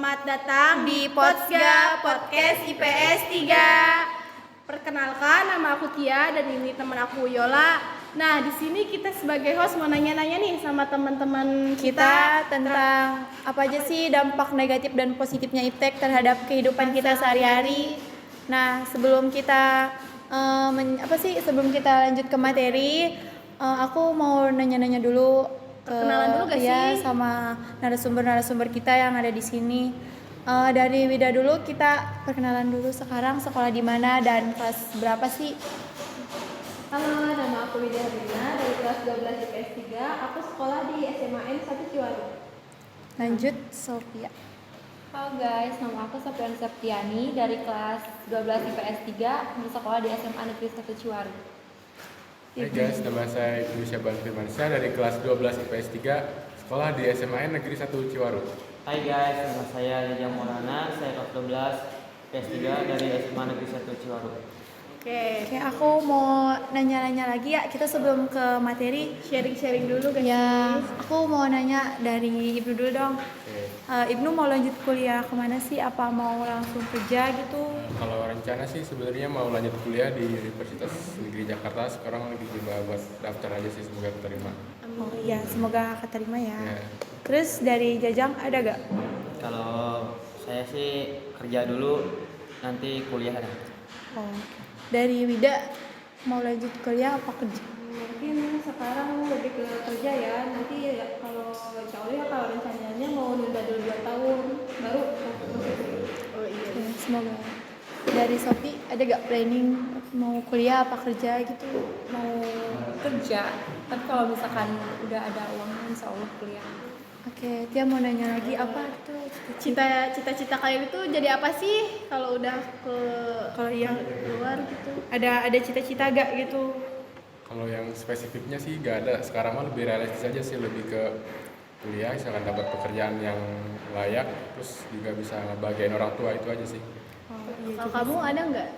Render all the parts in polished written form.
Selamat datang di Potsga Podcast IPS 3. Perkenalkan, nama aku Tia dan ini teman aku Yola. Nah, di sini kita sebagai host mau nanya-nanya nih sama teman-teman kita tentang apa aja sih dampak negatif dan positifnya iptek terhadap kehidupan kita sehari-hari. Nah, sebelum kita sebelum kita lanjut ke materi, aku mau nanya-nanya dulu Perkenalan dulu gak sih? sama narasumber kita yang ada di sini. Dari Wida dulu, kita perkenalan dulu. Sekarang sekolah di mana dan kelas berapa sih? Halo, nama aku Wida Rina dari kelas 12 IPS 3. Aku sekolah di SMA N 1 Ciwaru. Lanjut, Sophia. Halo guys, nama aku Sofian Septiani dari kelas 12 IPS 3 bersekolah di SMA Negeri 1 Ciwaru. Hai guys, nama saya Ibnu Syaban Firmansyah dari kelas 12 IPS 3 sekolah di SMA Negeri 1 Ciwaru. Hai guys, nama saya Lidia Maulana, saya kelas 12 IPS 3 dari SMA Negeri 1 Ciwaru. Oke, Aku mau nanya-nanya lagi ya. Kita sebelum ke materi sharing-sharing dulu guys. ya. Aku mau nanya dari Ibnu dulu dong. Ibnu mau lanjut kuliah kemana sih? Apa mau langsung kerja gitu? Kalau rencana sih sebenarnya mau lanjut kuliah di Universitas Negeri Jakarta. Sekarang lagi coba buat daftar aja sih, semoga keterima. Oh iya, semoga keterima ya. Ya. Terus dari Jajang ada gak? Kalau saya sih kerja dulu, nanti kuliah ada. Oh. Dari Wida mau lanjut kuliah apa kerja? Mungkin sekarang lebih ke kerja ya. Nanti ya, kalau insya Allah ya kalau rencananya mau nunda dulu 2 tahun baru masuk. Oh iya. Ya, semoga. Dari Sophie ada gak planning mau kuliah apa kerja gitu? Mau kerja, tapi kalau misalkan udah ada uangnya insya Allah kuliah. Oke, Tia mau nanya lagi apa tuh? Cita-cita kalian itu jadi apa sih kalau udah ke Kalau yang luar gitu? ada cita-cita gak gitu? Kalau yang spesifiknya sih gak ada. Sekarang mah lebih realistis aja sih, lebih ke kuliah, misalkan dapat pekerjaan yang layak, terus juga bisa ngebahagiain orang tua, itu aja sih. Kalau kamu ada nggak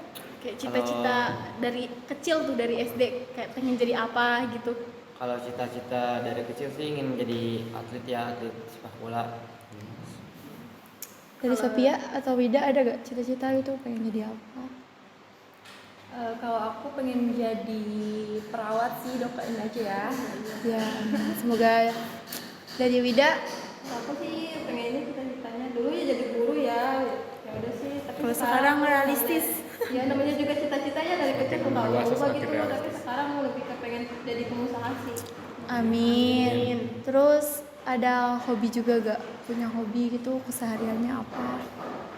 kayak cita-cita dari kecil tuh, dari SD kayak pengen jadi apa gitu? Kalau cita-cita dari kecil sih ingin menjadi atlet ya, atlet sepak bola. Dari Sophia atau Wida ada gak cita-cita gitu pengen jadi apa? Kalau aku pengen jadi perawat sih, doain aja ya. Ya, semoga. Dari Wida, Aku sih pengennya cita-citanya dulu ya jadi guru ya. Ya udah sih. Tapi kalau sekarang realistis. Ya namanya juga cita-citanya dari kecil tuh nggak Dewasa berubah semakin gitu. Tapi realistis. sekarang lebih ke pengen jadi pengusaha sih. amin. Terus ada hobi juga gak? Punya hobi gitu kesehariannya apa?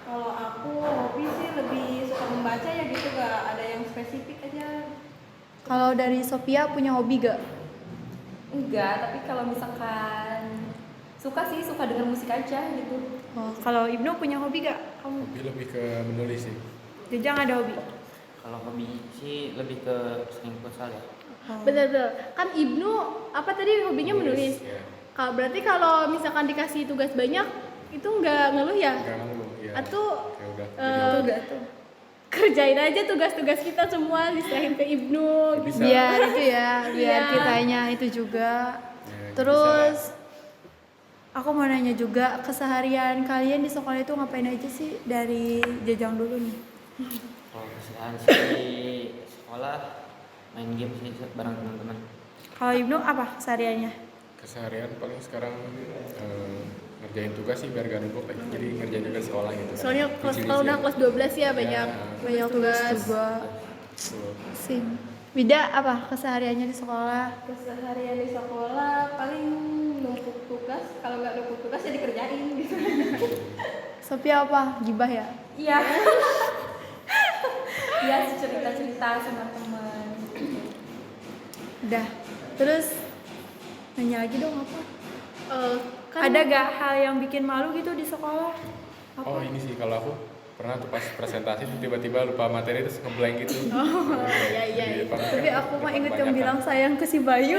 Kalau aku hobi sih lebih suka membaca ya gitu, gak ada yang spesifik aja. Kalau dari Sophia punya hobi gak? Enggak, tapi kalau misalkan suka dengar musik aja gitu. Oh, kalau Ibnu punya hobi gak? Kamu Hobi lebih ke menulis sih. Jajang ada hobi? Kalau hobi sih lebih ke sering futsal ya. Oh. Bener-bener. Kan Ibnu apa tadi hobinya menulis? Ya. Kalau berarti kalau misalkan dikasih tugas banyak itu nggak ngeluh ya? Gak ngeluh, ya. Atau Ya udah. eh, kerjain aja tugas-tugas kita semua diserahin ke Ibnu. Bisa. Biar itu ya, biar Iya. kitanya itu juga. Ya, Terus aku mau nanya juga, keseharian kalian di sekolah itu ngapain aja sih? Dari Jajang dulu nih. Kalau keseharian sih di sekolah main game sih bareng teman-teman. Kalau Ibnu apa kesehariannya? keseharian paling sekarang ngerjain tugas sih biar gak numpuk lagi, jadi ngerjain juga sekolah gitu. Soalnya Cicil-cicil. kalau udah kelas 12 ya banyak Banyak tugas juga. Betul. Sim. Wida apa kesehariannya di sekolah? keseharian di sekolah paling numpuk tugas. Kalau nggak numpuk tugas ya dikerjain gitu. Sophia apa? Gibah ya? Iya. Iya, cerita-cerita sama teman. Udah. Terus nanya lagi dong apa? Kan Ada gak hal yang bikin malu gitu di sekolah? Apa? Oh ini sih, kalau aku pernah tuh pas presentasi tuh tiba-tiba lupa materi terus ngeblank gitu. iya. Tapi aku mah inget yang bilang sayang ke si Bayu.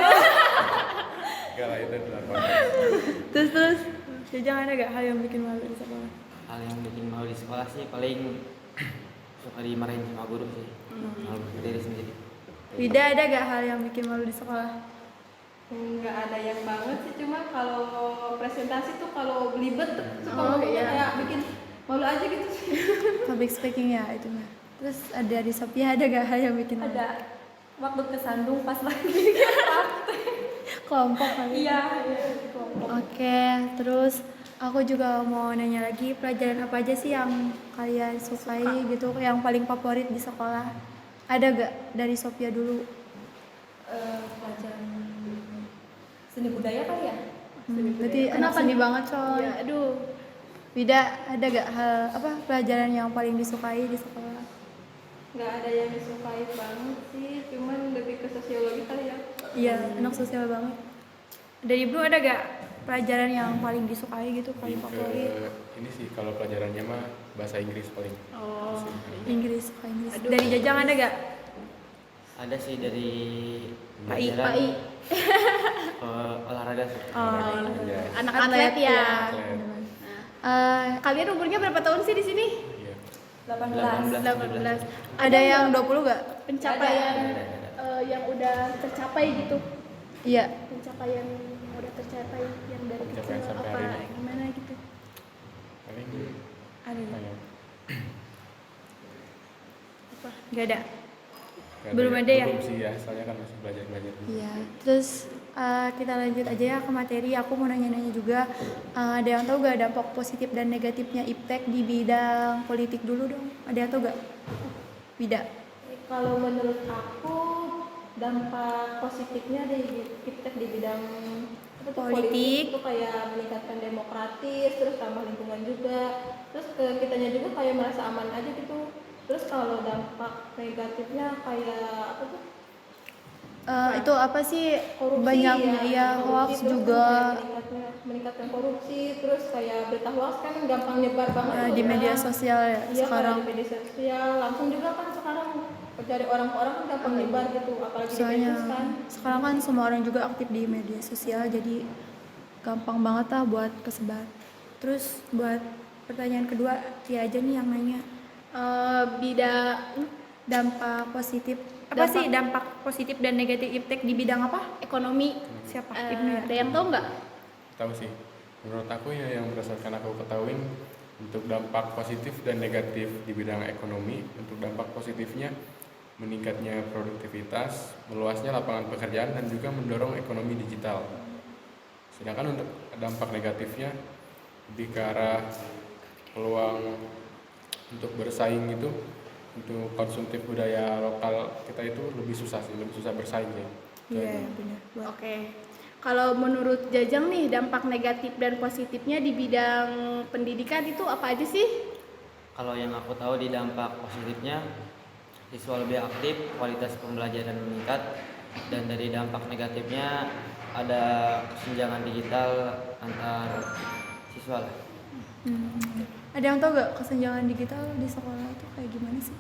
Gak lah, itu dilakukan. terus Jajang ada gak hal yang bikin malu di sekolah? Hal yang bikin malu di sekolah sih paling suka dimarahin sama guru sih. Malu ke diri sendiri. Wida ada gak hal yang bikin malu di sekolah? Nggak ada yang banget sih, cuma kalau presentasi tuh kalau belibet tuh suka Oh, ngomongnya iya. kayak bikin malu aja gitu sih. Public speaking ya itu mah. Terus ada di Sophia ada gak hal yang bikin malu? Ada waktu kesandung pas lagi Kelompok kali. iya. Oke, terus aku juga mau nanya lagi pelajaran apa aja sih yang kalian sukai gitu, yang paling favorit di sekolah? Ada gak dari Sophia dulu? Pelajaran seni budaya kali ya. Berarti anak seni banget coy. Iya, aduh. Wida, ada gak hal apa pelajaran yang paling disukai di sekolah? Nggak ada yang disukai banget sih, cuman lebih ke sosiologi kali ya. Iya, anak sosial banget. Dari Bro ada gak pelajaran yang paling disukai gitu, paling Lebih ke favorit? ini sih kalau pelajarannya mah bahasa Inggris paling. Oh. Inggris, suka Inggris. Aduh. Dari Jajang ada gak? Ada sih dari Pak I. pelajaran Pak I. olahraga sih. Oh, Iya. Anak atlet ya. Atlet. Kalian umurnya berapa tahun sih di sini? Iya. 18. 18. Ada yang 20 gak? Pencapaian Ada. yang udah tercapai gitu. Iya. Pencapaian yang udah tercapai yang dari kecil Pencapaian sampai apa hari ini. gimana gitu. Paling Ada gak? kayak Gak ada. nggak Belum ada ya? Belum sih ya, soalnya kan masih belajar-belajar. Iya. Terus kita lanjut aja ya ke materi. Aku mau nanya-nanya juga. Ada yang tahu gak dampak positif dan negatifnya iptek di bidang politik dulu dong? Ada yang tahu gak? Wida. Kalau menurut aku dampak positifnya di iptek di bidang apa tuh, Politik. itu kayak meningkatkan demokratis, terus ramah lingkungan juga, terus ke kitanya juga kayak merasa aman aja gitu. Terus kalau dampak negatifnya kayak apa tuh, Itu apa sih? korupsi Banyaknya ya korupsi, hoax terus juga kan kayak meningkatkan korupsi, terus kayak berita hoax kan gampang nyebar banget tuh di ya. media sosial ya Iya, sekarang. kayak di media sosial langsung juga kan sekarang dari orang ke orang kan gampang nyebar gitu, apalagi di Soalnya medsos kan. sekarang kan semua orang juga aktif di media sosial, jadi gampang banget lah buat kesebar. Terus buat pertanyaan kedua, dia aja nih yang nanya. Bidang Dampak positif apa sih dampak positif dan negatif iptek di bidang apa? ekonomi. Siapa? Ibnu ya? Ada yang tahu nggak? Tahu sih. Menurut aku ya yang berdasarkan aku ketahui untuk dampak positif dan negatif di bidang ekonomi, untuk dampak positifnya meningkatnya produktivitas, meluasnya lapangan pekerjaan dan juga mendorong ekonomi digital. Sedangkan untuk dampak negatifnya lebih ke arah peluang untuk bersaing itu, untuk konsumtif budaya lokal kita itu lebih susah bersaing ya. Iya, benar. Oke. Kalau menurut Jajang nih dampak negatif dan positifnya di bidang pendidikan itu apa aja sih? Kalau yang aku tahu di dampak positifnya siswa lebih aktif, kualitas pembelajaran meningkat, dan dari dampak negatifnya ada kesenjangan digital antar siswa lah. Ada yang tahu gak kesenjangan digital di sekolah itu kayak gimana sih?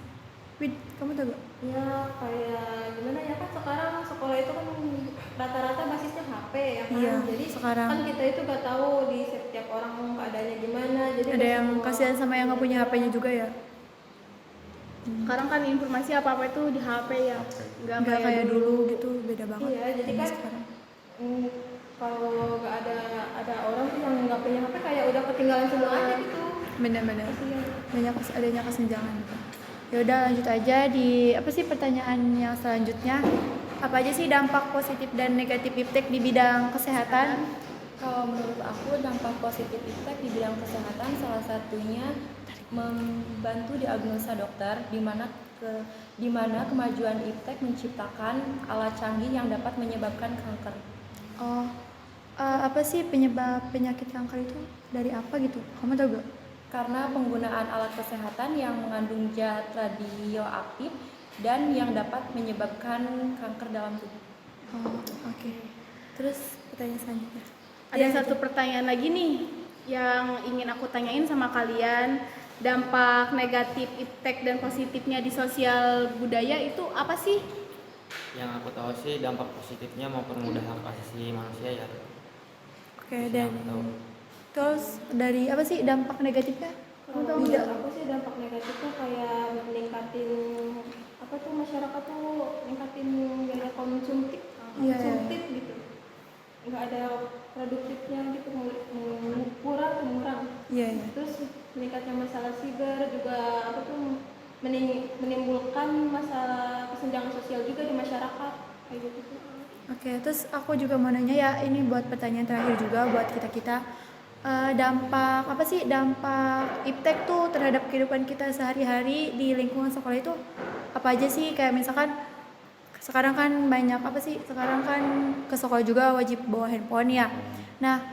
Wid, kamu tahu gak? Ya kayak gimana ya, kan sekarang sekolah itu kan rata-rata basisnya HP ya kan. Iya, Jadi sekarang. kan kita itu gak tahu di setiap orang keadaannya gimana. Jadi Ada nggak yang semua- kasihan sama yang nggak punya HP-nya juga ya? Sekarang kan informasi apa-apa itu di HP ya. Nggak kayak dulu gitu, beda banget. Iya, jadi sama kan sekarang. kalau nggak ada orang tuh yang nggak punya HP kayak udah ketinggalan semua aja gitu. Benar-benar Kasihan. adanya kesenjangan gitu. Ya udah lanjut aja di apa sih pertanyaan yang selanjutnya? Apa aja sih dampak positif dan negatif iptek di bidang kesehatan? Kalau menurut aku dampak positif iptek di bidang kesehatan salah satunya membantu diagnosa dokter, di mana kemajuan iptek menciptakan alat canggih yang dapat menyebabkan kanker. Oh, apa sih penyebab penyakit kanker itu dari apa gitu? Kamu tahu gak? Karena penggunaan alat kesehatan yang mengandung zat radioaktif dan yang dapat menyebabkan kanker dalam tubuh. Oh, oke. Terus pertanyaan selanjutnya. Ada satu pertanyaan lagi nih yang ingin aku tanyain sama kalian. Dampak negatif iptek dan positifnya di sosial budaya itu apa sih? Yang aku tahu sih dampak positifnya mempermudah hak asasi manusia ya. Oke, Yang dan aku tahu. terus dari apa sih dampak negatifnya? Kamu tahu nggak? Aku sih dampak negatifnya kayak meningkatin apa tuh, masyarakat tuh meningkatin gaya konsumtif Iya. konsumtif gitu. nggak ada produktifnya gitu, kurang mengurang. Iya, iya. Terus meningkatnya masalah siber juga apa tuh menimbulkan masalah kesenjangan sosial juga di masyarakat kayak gitu tuh. Oke, terus aku juga mau nanya ya, ini buat pertanyaan terakhir juga buat kita-kita. Dampak apa sih dampak iptek tuh terhadap kehidupan kita sehari-hari di lingkungan sekolah itu apa aja sih? Kayak misalkan sekarang kan banyak apa sih? Sekarang kan ke sekolah juga wajib bawa handphone ya. Nah,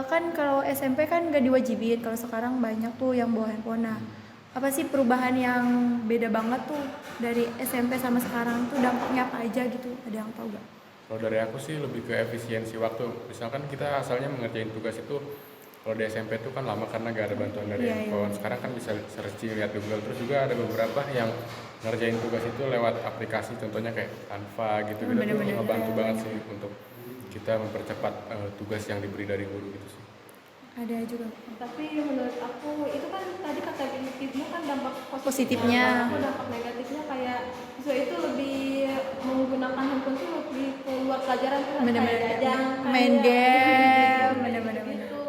kan kalau SMP kan gak diwajibin, kalau sekarang banyak tuh yang bawa handphone. Nah, apa sih perubahan yang beda banget tuh dari SMP sama sekarang tuh dampaknya apa aja gitu? Ada yang tahu gak? Kalau dari aku sih lebih ke efisiensi waktu. Misalkan kita asalnya mengerjain tugas itu kalau di SMP itu kan lama karena gak ada bantuan dari Iya, handphone. Sekarang kan bisa searching lihat Google. Terus juga ada beberapa yang ngerjain tugas itu lewat aplikasi, contohnya kayak Canva gitu. Gitu tuh Bener-bener. ngebantu banget sih untuk kita mempercepat tugas yang diberi dari guru gitu sih. Ada juga. Tapi menurut aku itu kan tadi kata Ibu kan dampak Positifnya. Aku dampak negatifnya kayak siswa itu lebih menggunakan handphone tuh lebih keluar pelajaran tuh Bener-bener. kayak jajang, Main kayak game, gitu, bener-bener. gitu.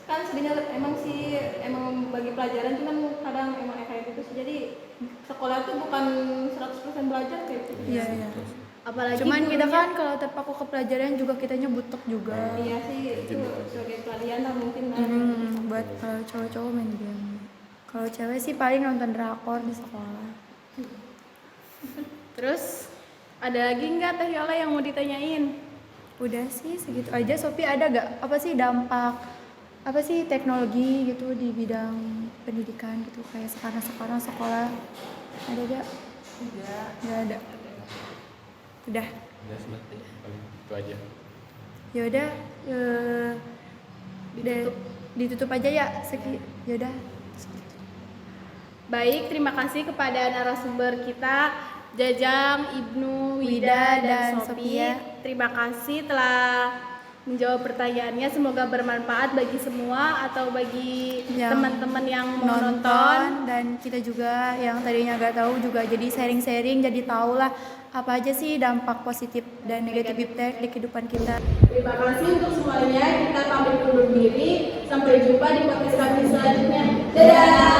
Kan sebenarnya emang bagi pelajaran tuh kan kadang emang kayak gitu sih. Jadi sekolah tuh bukan 100% belajar kayak gitu. Iya, iya. Apalagi Cuman kita gurunya- kan kalau terpaku ke pelajaran juga kitanya butek juga. iya sih itu sebagai pelarian lah mungkin lah. Buat kalau cowok-cowok main game. Kalau cewek sih paling nonton drakor di sekolah. Terus ada lagi nggak Teh Yola yang mau ditanyain? Udah sih segitu aja. Sophie ada gak apa sih dampak apa sih teknologi gitu di bidang pendidikan gitu kayak sekarang sekolah ada gak? Nggak ada. Udah. Udah sih, paling itu aja. Ya udah ditutup aja ya. Ya udah. Baik, terima kasih kepada narasumber kita Jajang, Ibnu, Wida, Wida, dan dan Sophia. Sophie. Terima kasih telah menjawab pertanyaannya. Semoga bermanfaat bagi semua atau bagi Yang teman-teman yang mau nonton. dan kita juga yang tadinya nggak tahu juga jadi sharing-sharing jadi tahu lah apa aja sih dampak positif dan negatif iptek di kehidupan kita. Terima kasih untuk semuanya. Kita pamit undur diri. Sampai jumpa di podcast kami selanjutnya. Dadah.